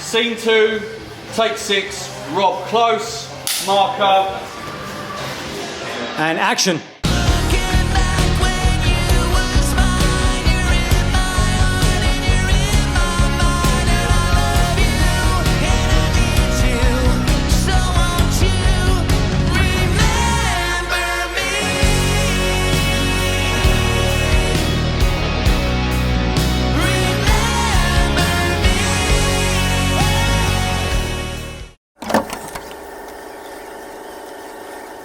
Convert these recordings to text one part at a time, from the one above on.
Scene 2, take 6, Rob close, marker. And action.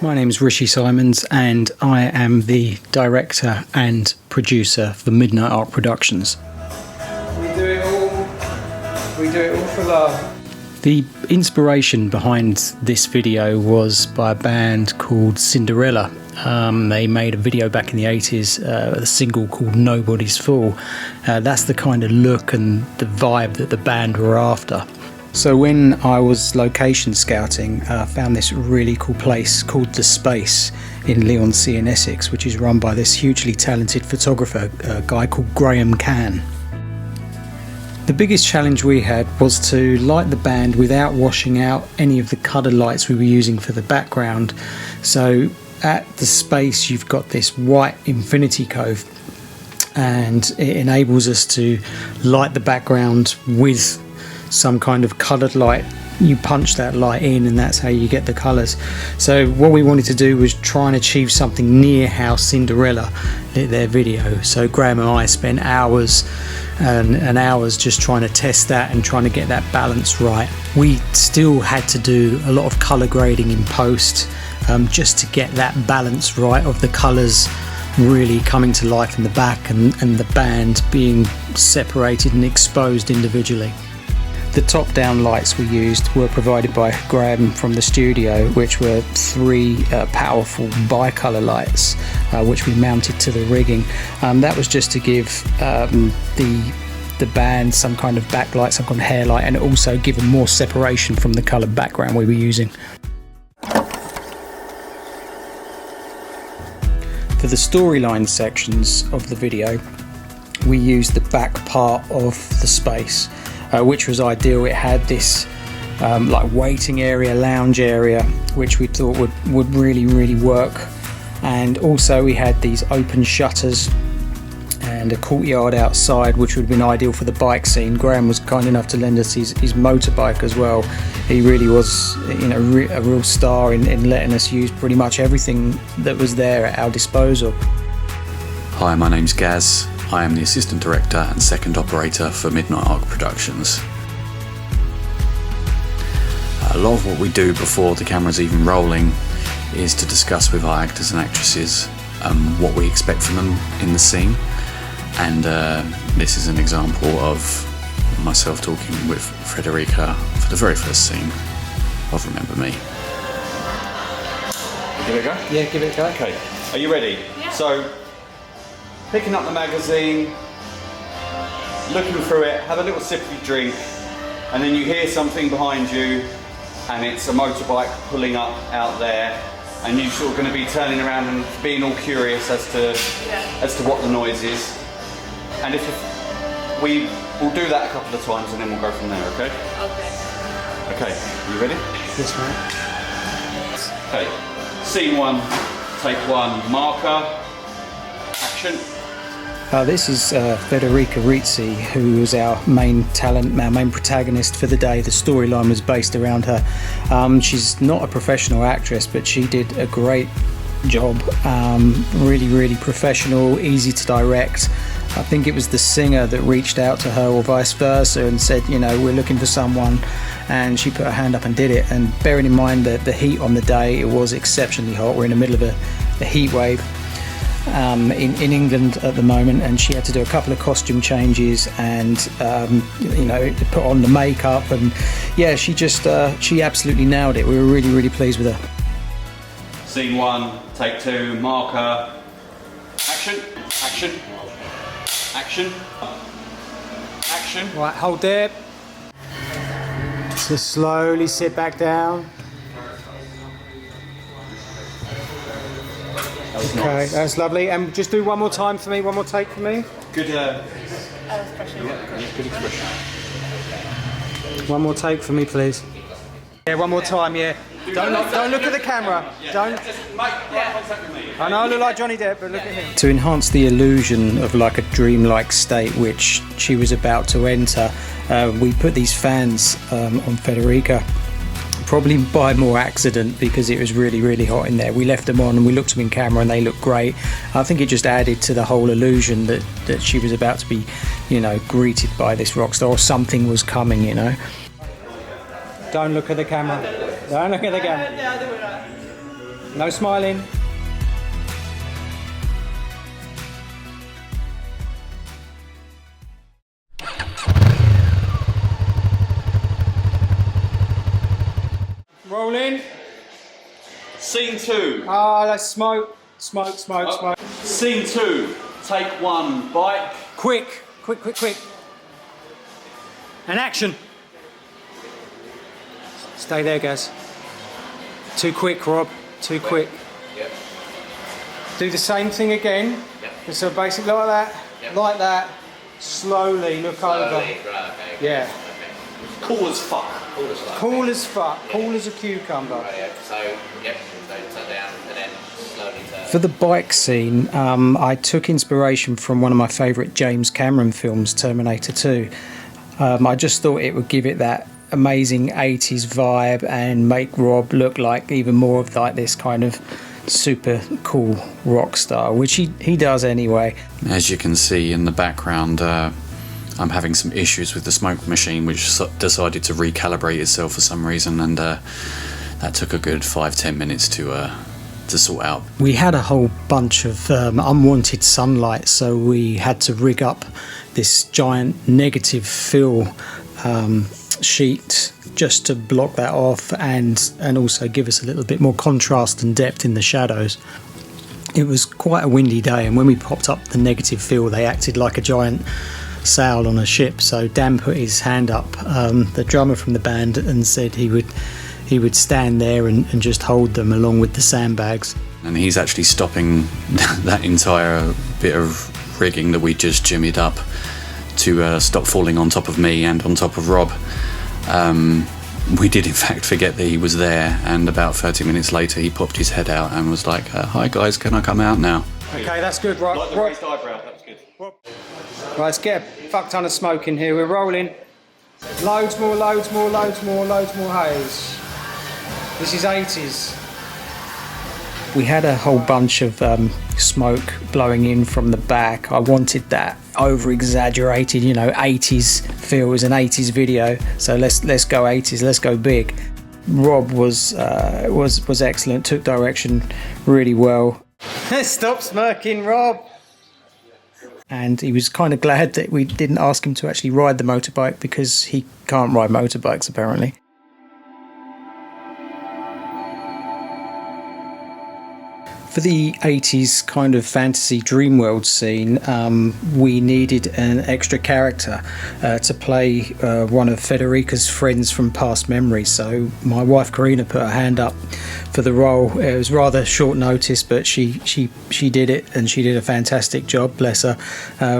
My name is Roxxi Symons and I am the director and producer for Midnight Arc Productions. We do it all for love. The inspiration behind this video was by a band called Cinderella. They made a video back in the 80s, a single called Nobody's Fool. That's the kind of look and the vibe that the band were after. So when I was location scouting, I found this really cool place called The Space in Leigh-on-Sea in Essex, which is run by this hugely talented photographer, a guy called Graham Cann. The biggest challenge we had was to light the band without washing out any of the coloured lights we were using for the background. So at The Space you've got this white infinity cove and it enables us to light the background with some kind of coloured light. You punch that light in and that's how you get the colours. So what we wanted to do was try and achieve something near how Cinderella lit their video. So Graham and I spent hours and hours just trying to test that and trying to get that balance right. We still had to do a lot of colour grading in post just to get that balance right of the colours really coming to life in the back and the band being separated and exposed individually. The top-down lights we used were provided by Graham from the studio, which were 3 powerful bi-colour lights, which we mounted to the rigging. That was just to give the band some kind of backlight, some kind of hair light, and also give them more separation from the coloured background we were using. For the storyline sections of the video, we used the back part of The Space. Which was ideal. It had this like waiting area, lounge area, which we thought would really work. And also we had these open shutters and a courtyard outside, which would have been ideal for the bike scene. Graham was kind enough to lend us his motorbike as well. He really was, you know, a real star in letting us use pretty much everything that was there at our disposal. Hi, my name's Gaz. I am the Assistant Director and Second Operator for Midnight Arc Productions. A lot of what we do before the camera's even rolling is to discuss with our actors and actresses what we expect from them in the scene. And this is an example of myself talking with Frederica for the very first scene of Remember Me. Give it a go? Yeah, give it a go. Okay, are you ready? Yeah. So, picking up the magazine, looking through it, have a little sip of your drink, and then you hear something behind you, and it's a motorbike pulling up out there, and you're sort of going to be turning around and being all curious as to what the noise is. And we'll do that a couple of times, and then we'll go from there. Okay? Okay. Okay. You ready? Yes, mate. Okay. Scene 1, take 1, marker, action. This is Federica Röxxi, who was our main talent, our main protagonist for the day. The storyline was based around her. She's not a professional actress, but she did a great job. Really professional, easy to direct. I think it was the singer that reached out to her or vice versa and said, you know, we're looking for someone, and she put her hand up and did it. And bearing in mind that the heat on the day, it was exceptionally hot. We're in the middle of a heat wave. In England at the moment, and she had to do a couple of costume changes and you know, put on the makeup, and yeah, she absolutely nailed it. We were really pleased with her. Scene 1, take 2, marker, action, action, action, action. Right, hold there. So slowly sit back down. Okay, that's lovely. And just do one more time for me, one more take for me. Good, Expression. good expression. One more take for me, please. Yeah, one more time, yeah. Don't look at the camera. Don't. Just make eye contact with me. I know I look like Johnny Depp, but look at him. To enhance the illusion of like a dreamlike state which she was about to enter, we put these fans on Federica, probably by more accident because it was really hot in there. We left them on and we looked at them in camera and they looked great. I think it just added to the whole illusion that she was about to be, you know, greeted by this rock star or something was coming, you know. Don't look at the camera. Don't look at the camera. No smiling. Rolling. Scene 2. Ah, that's smoke. Smoke. Scene 2. Take 1. Bike. Quick. And action. Stay there, guys. Too quick, Rob. Too quick. Yep. Do the same thing again. Yep. So basically like that. Yep. Like that. Slowly look over. Slowly, right, okay. Yeah. Okay. Cool as fuck. Cool as fuck. Cool as fuck. Cool as a cucumber. Right, yeah. So, yep. So turn down and then slowly turn. For the bike scene, I took inspiration from one of my favourite James Cameron films, Terminator 2. I just thought it would give it that amazing 80s vibe and make Rob look like even more of like this kind of super cool rock star, which he does anyway. As you can see in the background, I'm having some issues with the smoke machine, which decided to recalibrate itself for some reason, and that took a good 5-10 minutes to sort out. We had a whole bunch of unwanted sunlight, so we had to rig up this giant negative fill sheet just to block that off and also give us a little bit more contrast and depth in the shadows. It was quite a windy day, and when we popped up the negative fill, they acted like a giant sail on a ship. So Dan put his hand up, the drummer from the band, and said he would stand there and just hold them along with the sandbags. And he's actually stopping that entire bit of rigging that we just jimmied up to stop falling on top of me and on top of Rob. We did in fact forget that he was there, and about 30 minutes later he popped his head out and was like, hi guys, can I come out now? Okay, that's good, right? Like the raised eyebrow, that was good. Right, let's get a fuck ton of smoke in here. We're rolling. Loads more haze. This is 80s. We had a whole bunch of smoke blowing in from the back. I wanted that over-exaggerated, 80s feel. It was an 80s video, so let's go 80s, let's go big. Rob was excellent, took direction really well. Stop smirking, Rob. And he was kind of glad that we didn't ask him to actually ride the motorbike because he can't ride motorbikes apparently. For the 80s kind of fantasy dream world scene, we needed an extra character to play one of Federica's friends from past memories. So my wife Corrina put her hand up for the role. It was rather short notice, but she did it, and she did a fantastic job, bless her,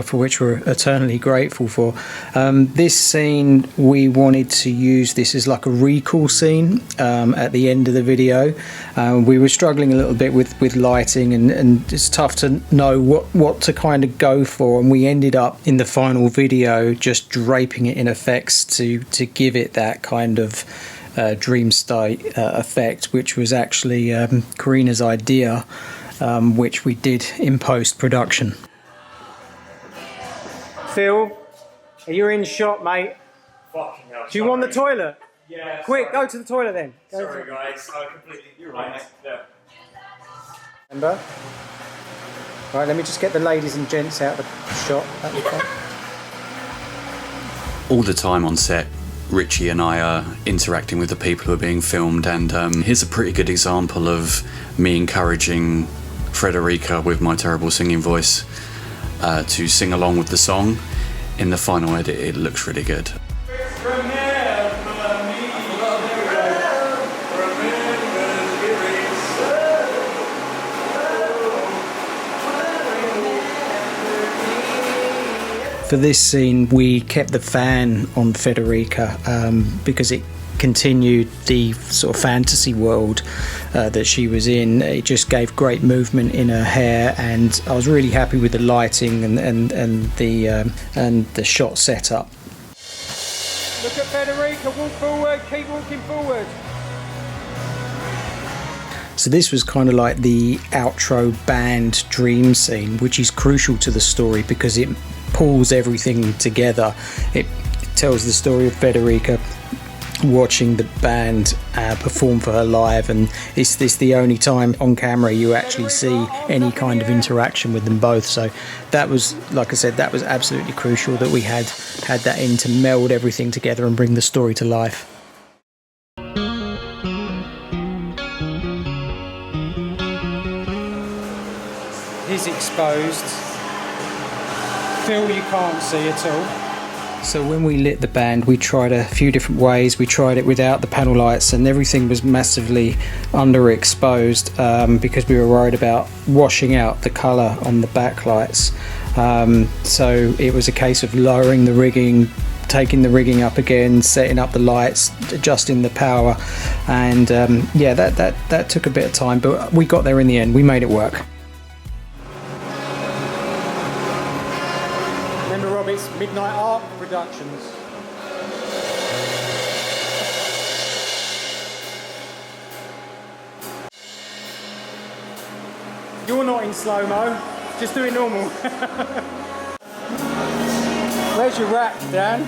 for which we're eternally grateful for. This scene, we wanted to use this as like a recall scene at the end of the video. We were struggling a little bit with lighting, and it's tough to know what to kind of go for, and we ended up in the final video just draping it in effects to give it that kind of dream state effect, which was actually Corrina's idea, which we did in post-production. Phil, you're in shot, mate. Fucking hell. Do you want the toilet? Yeah. Quick, go to the toilet then. Sorry guys, I completely. You're right. Yeah. Remember? Right, let me just get the ladies and gents out of the shot. That'd be fine. All the time on set, Richie and I are interacting with the people who are being filmed, and here's a pretty good example of me encouraging Frederica with my terrible singing voice to sing along with the song. In the final edit, it looks really good. For this scene, we kept the fan on Federica because it continued the sort of fantasy world that she was in. It just gave great movement in her hair, and I was really happy with the lighting and the shot setup. Look at Federica, walk forward, keep walking forward. So this was kind of like the outro band dream scene, which is crucial to the story because it pulls everything together. It tells the story of Federica watching the band perform for her live, and it's the only time on camera you actually see any kind of interaction with them both. So that was, like I said, that was absolutely crucial that we had that in to meld everything together and bring the story to life. He's exposed. Phil you can't see at all. So when we lit the band, we tried a few different ways. We tried it without the panel lights, and everything was massively underexposed because we were worried about washing out the colour on the backlights. So it was a case of lowering the rigging, taking the rigging up again, setting up the lights, adjusting the power, and yeah, that took a bit of time, but we got there in the end. We made it work. Remember, Rob, it's Midnight Arc Productions. You're not in slow-mo, just doing normal. Where's your rap, Dan?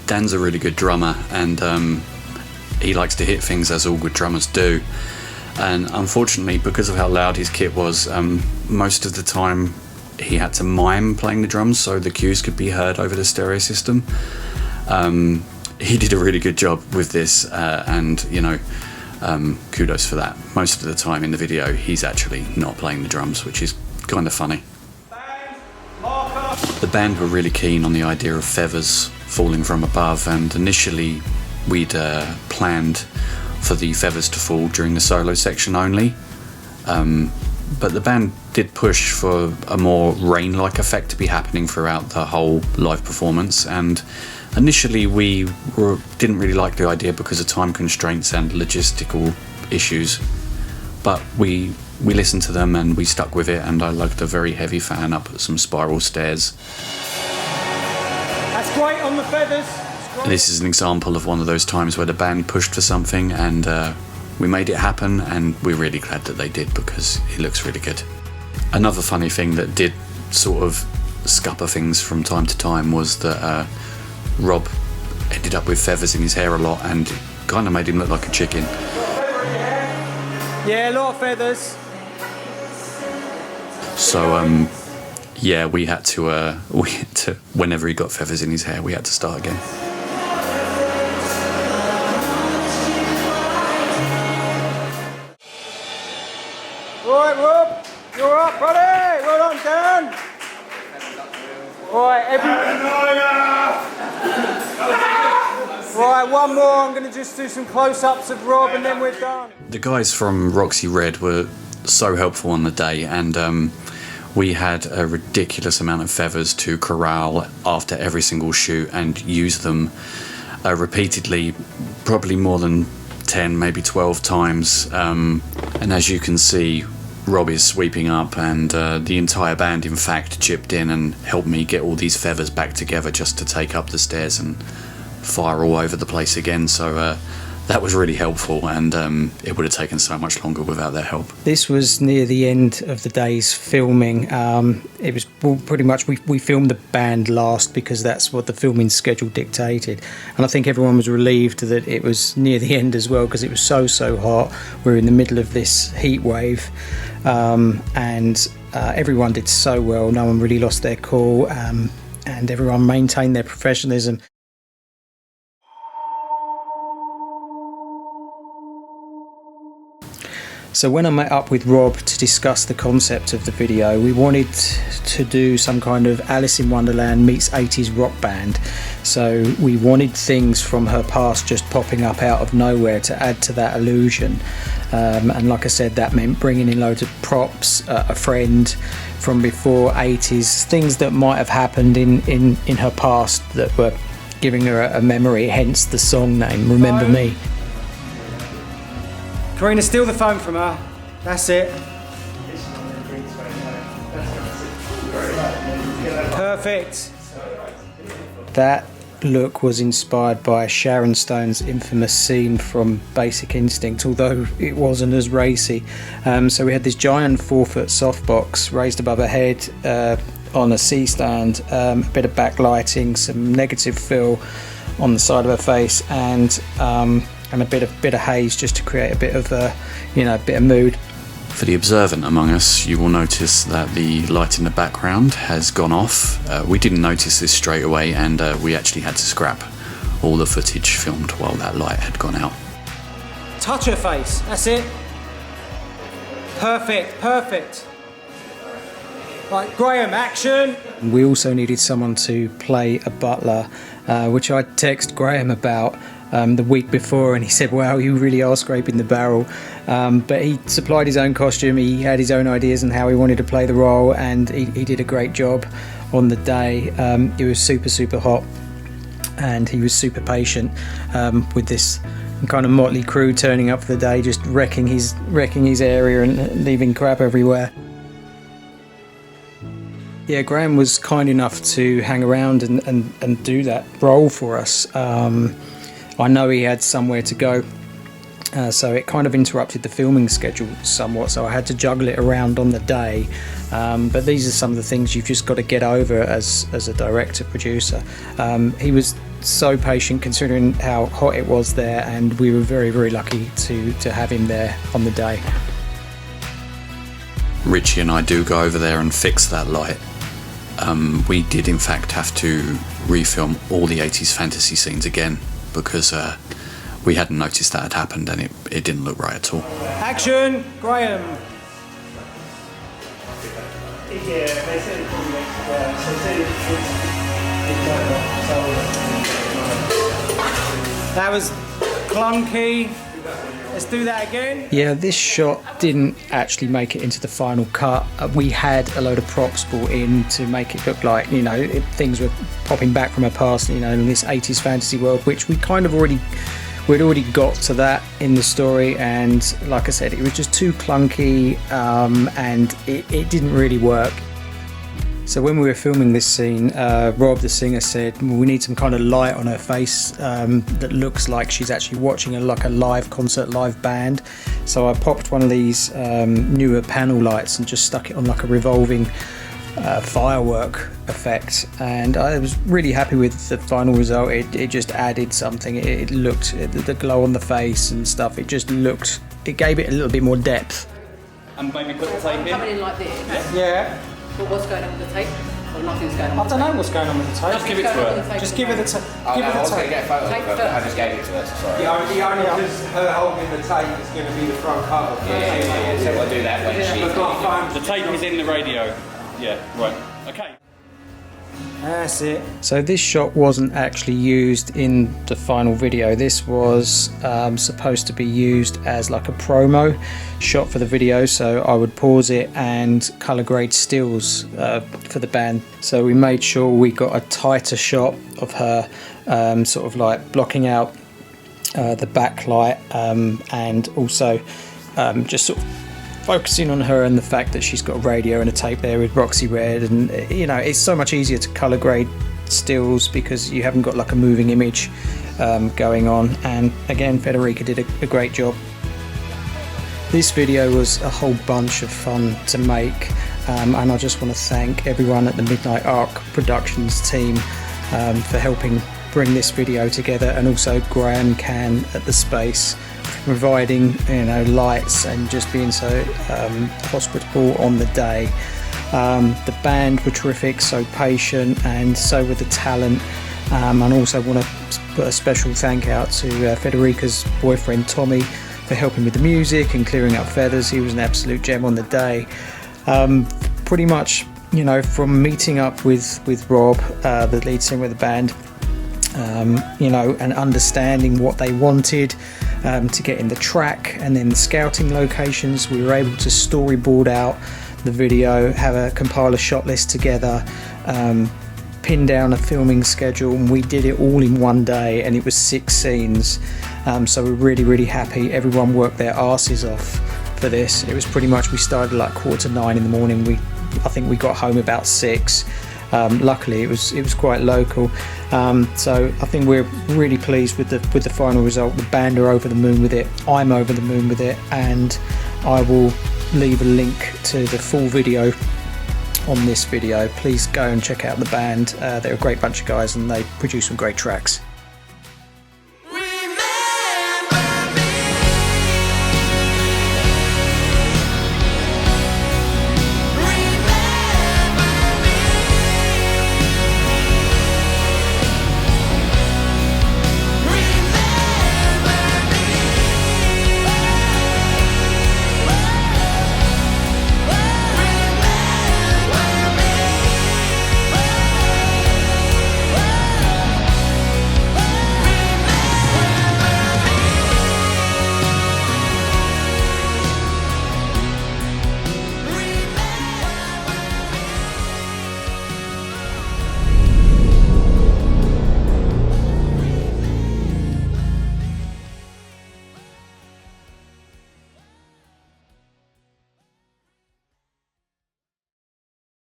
Dan's a really good drummer, and he likes to hit things as all good drummers do. And unfortunately, because of how loud his kit was, most of the time he had to mime playing the drums so the cues could be heard over the stereo system. He did a really good job with this, and you know, kudos for that. Most of the time in the video he's actually not playing the drums, which is kind of funny. The band were really keen on the idea of feathers falling from above, and initially we'd planned for the feathers to fall during the solo section only. But the band did push for a more rain-like effect to be happening throughout the whole live performance, and initially we didn't really like the idea because of time constraints and logistical issues, but we listened to them and we stuck with it, and I lugged a very heavy fan up some spiral stairs. That's great on the feathers. This is an example of one of those times where the band pushed for something and we made it happen, and we're really glad that they did because it looks really good. Another funny thing that did sort of scupper things from time to time was that Rob ended up with feathers in his hair a lot, and it kind of made him look like a chicken. Yeah, a lot of feathers. So yeah, we had to whenever he got feathers in his hair, we had to start again. Right, Rob, you're up, buddy. Well done, Dan. Right, right, one more. I'm going to just do some close-ups of Rob, and then we're done. The guys from Roxxi Red were so helpful on the day, and we had a ridiculous amount of feathers to corral after every single shoot and use them repeatedly, probably more than 10, maybe 12 times. And as you can see, Rob is sweeping up, and the entire band in fact chipped in and helped me get all these feathers back together just to take up the stairs and fire all over the place again. So that was really helpful, and it would have taken so much longer without their help. This was near the end of the day's filming. It was pretty much, we filmed the band last because that's what the filming schedule dictated, and I think everyone was relieved that it was near the end as well because it was so hot. We're in the middle of this heat wave, and everyone did so well. No one really lost their cool, and everyone maintained their professionalism. So when I met up with Rob to discuss the concept of the video, we wanted to do some kind of Alice in Wonderland meets 80s rock band. So we wanted things from her past just popping up out of nowhere to add to that illusion. And like I said, that meant bringing in loads of props, a friend from before 80s, things that might have happened in her past that were giving her a memory, hence the song name, Remember Me. Corrina, steal the phone from her. That's it. Perfect. That look was inspired by Sharon Stone's infamous scene from Basic Instinct, although it wasn't as racy. So we had this giant 4-foot softbox raised above her head on a C-stand, a bit of backlighting, some negative fill on the side of her face, and a bit of haze just to create a bit of a bit of mood. For the observant among us, you will notice that the light in the background has gone off. We didn't notice this straight away, and we actually had to scrap all the footage filmed while that light had gone out. Touch her face. That's it. Perfect. Perfect. Right, Graham, action. We also needed someone to play a butler, which I texted Graham about the week before, and he said, wow, you really are scraping the barrel. But he supplied his own costume, he had his own ideas on how he wanted to play the role, and he did a great job on the day. It was super hot, and he was super patient with this kind of motley crew turning up for the day, just wrecking his area and leaving crap everywhere. Yeah, Graham was kind enough to hang around and do that role for us. I know he had somewhere to go, so it kind of interrupted the filming schedule somewhat, so I had to juggle it around on the day. But these are some of the things you've just got to get over as a director, producer. He was so patient considering how hot it was there, and we were very lucky to have him there on the day. Richie and I do go over there and fix that light. We did in fact have to refilm all the 80s fantasy scenes again, because we hadn't noticed that had happened, and it didn't look right at all. Action, Graham. That was clunky. Let's do that again. Yeah, this shot didn't actually make it into the final cut. We had a load of props brought in to make it look like, things were popping back from our past, in this 80s fantasy world, which we'd already got to that in the story, and like I said, it was just too clunky, and it didn't really work. So when we were filming this scene, Rob, the singer, said, well, we need some kind of light on her face that looks like she's actually watching a live concert, live band. So I popped one of these newer panel lights and just stuck it on like a revolving firework effect, and I was really happy with the final result. It just added something. It looked, the glow on the face and stuff, it gave it a little bit more depth. And maybe put the tape in. Coming in like this. Yeah. But what's going on with the tape? Or nothing's going on I with the don't tape? know what's going on with the tape. Just give it to her. Just give her the tape. Oh, Give no, her I was the going to tape. get a photo Tape of her, but I first. just gave it to her, so sorry. The only because her holding the tape is going to be the front cover. Yeah, so we'll do that when she... The tape is in the radio. Yeah, right. Okay. That's it. So this shot wasn't actually used in the final video. This was supposed to be used as like a promo shot for the video, so I would pause it and color grade stills for the band. So we made sure we got a tighter shot of her, sort of like blocking out the backlight, and also just sort of focusing on her and the fact that she's got a radio and a tape there with Roxxi Red, and it's so much easier to color grade stills because you haven't got like a moving image going on. And again, Federica did a great job. This video was a whole bunch of fun to make, and I just want to thank everyone at the Midnight Arc Productions team for helping bring this video together, and also Graham Can at the Space, providing lights and just being so hospitable on the day. The band were terrific, so patient, and so were the talent. And also want to put a special thank out to Federica's boyfriend Tommy for helping with the music and clearing up feathers. He was an absolute gem on the day. Pretty much, you know, from meeting up with Rob, the lead singer of the band, you know, and understanding what they wanted to get in the track, and then the scouting locations, we were able to storyboard out the video, compile a shot list together, pin down a filming schedule, and we did it all in one day, and it was 6 scenes. So we're really happy. Everyone worked their asses off for this. It was pretty much, we started like 8:45 in the morning. I think we got home about 6. Luckily it was quite local. So I think we're really pleased with the final result. The band are over the moon with it. I'm over the moon with it, and I will leave a link to the full video on this video. Please go and check out the band. They're a great bunch of guys and they produce some great tracks.